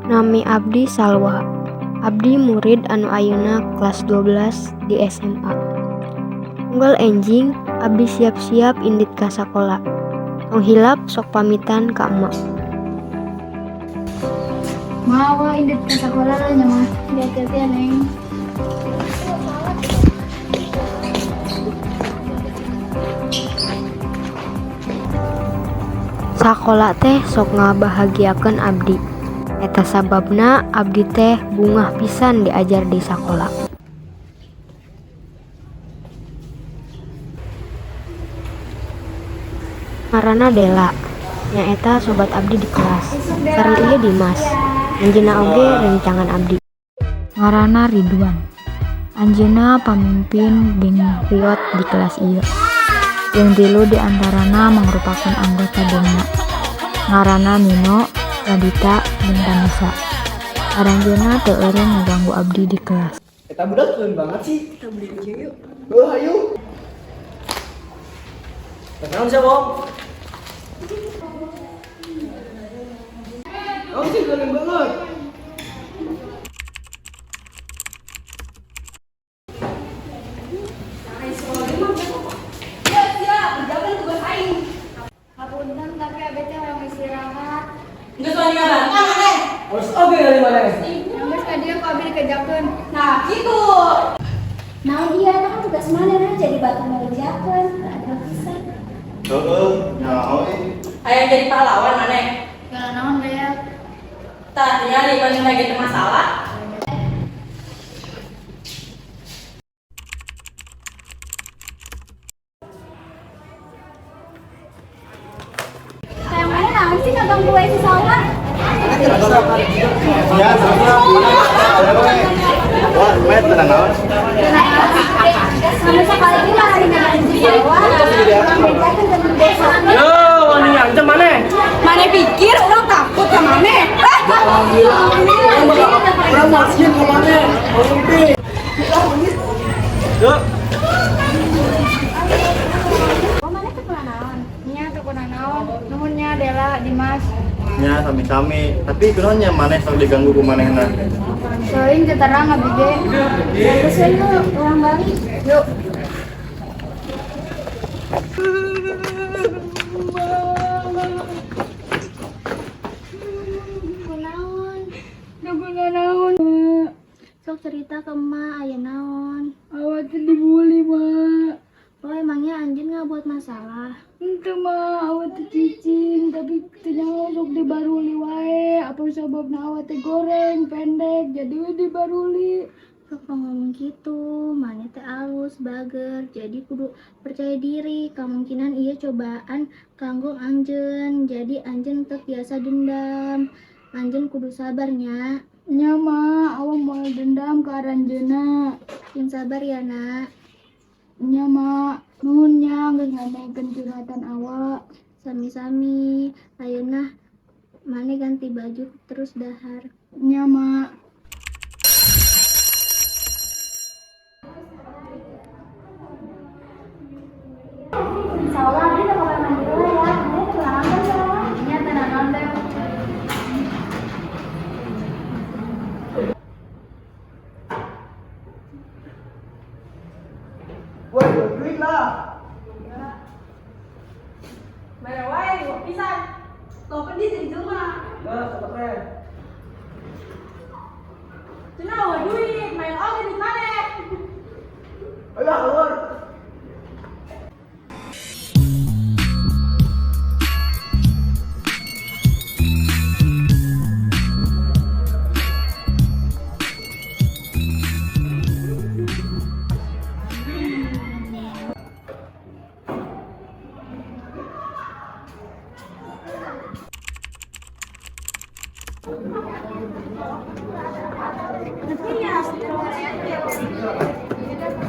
Nami abdi Salwa. Abdi murid anu ayeuna kelas 12 di SMA. Unggal enjing abdi siap-siap indit ka sakola. Tong hilap sok pamitan ka emak. Mau indit ke sekolah nya mah. Hati-hati ya, Neng. Sakola teh sok ngabahagiakeun abdi. Eta sababna abdi teh bungah pisan diajar di sakola. Ngaranna Dela. Nyaeta sobat abdi di kelas. Sareng ieu Dimas. Anjeunna oge rencangan abdi. Ngaranna Ridwan. Anjeunna pamimpin geng riot di kelas ieu. Yang tilu diantarana mangrupakeun anggota gengna. Ngaranna Nino, Radita, jeung Tanisa. Aranjeunna teu eureun ngaganggu abdi di kelas. Eta budak keren banget sih. Kita beli aja yuk. Ayo. Kenal siapa, Om? Om sih keren banget. Hapunten tapi abet teh hoyong istirahat. Geus wani ngabantah maneh. Harus oke dari mana? Geus ka dieu ku abdi dikejakeun. Nah, kitu. Nah dia kan tugas mana jadi batu ngerjakeun. Ada pisan. Heeh, nyaho Aya jadi pahlawan maneh. Kalau naon deh. Tah, tinggal dibanding lagi teu masalah. Kayak mana naon sih kagak gue si Salwa? ya sama wah met tenang naon Sama sekali juga hari ngerjain si Salwa. Ngerjakeun dengan desa. Yo, wani ancam mana? Maneh pikir orang takut ka maneh? Promosiin ke mana? Olimpik. Yuk. Oh mana teh kunaon naon? Nya teh kunaon naon? Nuhunnya Dela Dimas. nya sami-sami tapi kunaonnya maneh sok diganggu ku manehna Soalnya kita terang abdi ge. Terus yuk ulang balik. Yuk. Kunaon? Naon? Sok cerita ke emak aya naon? Awat dibully, Mak. Oh emangnya anjing nggak buat masalah? Henteu mah awat teh cicing tapi teu nyaho sok dibaruli wae. Apa sababna awat teh goreng pendek jadi we dibaruli. Sok ngomong gitu, mana teh alus, bager, jadi kudu percaya diri. Kemungkinan iya cobaan kanggo anjeun, jadi anjeun teu biasa dendam. Anjeun kudu sabarnya, Nya mah awam moal dendam ka aranjeunna. yang sabar ya nak. Nya mah nuhun nya geus ngamengkeun curhatan awak. Sami-sami, ayeuna mane ganti baju terus dahar. Nya mah Insyaallah abdi udah bakal mandi dulu ya. Nanti pulang kan Salwa? Iya tenang deh. Woi, duit lah. Bayar wae di pisan. Tuh pedih di jelema. Nah, cepet. Cenah we duit, main oge di maneh. Ayo keluar.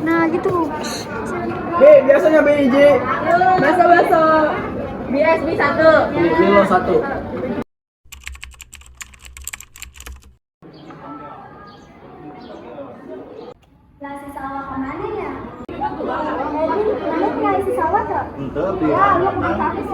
Nah gitu. B, biasanya BIJ. Baso-baso. BSB 1. Kilo 1. Lah si Salwa kemana ya? Mana tinggal si Salwa tuh? henteu Ya, lu kemana sih?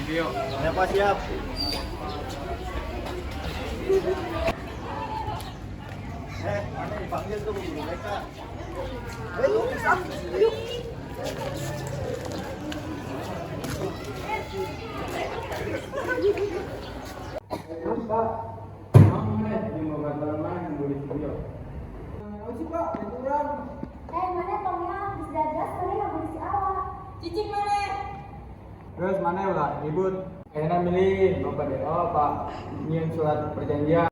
video. Ya Pak, siap. Mana dipanggil tuh guru BK? Ayo, ayo. Cicing mana? Terus mana ulah ribut? Kayaknya milih bapak DO Pak nyium surat perjanjian.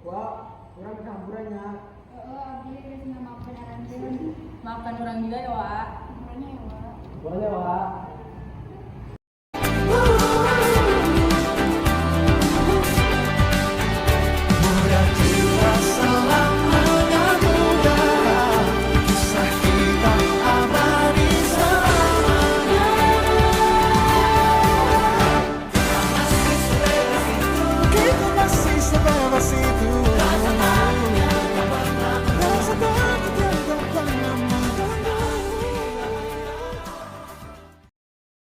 Wah, kurang campurannya. Maafkan orang juga ya, Wak. Boleh Wak.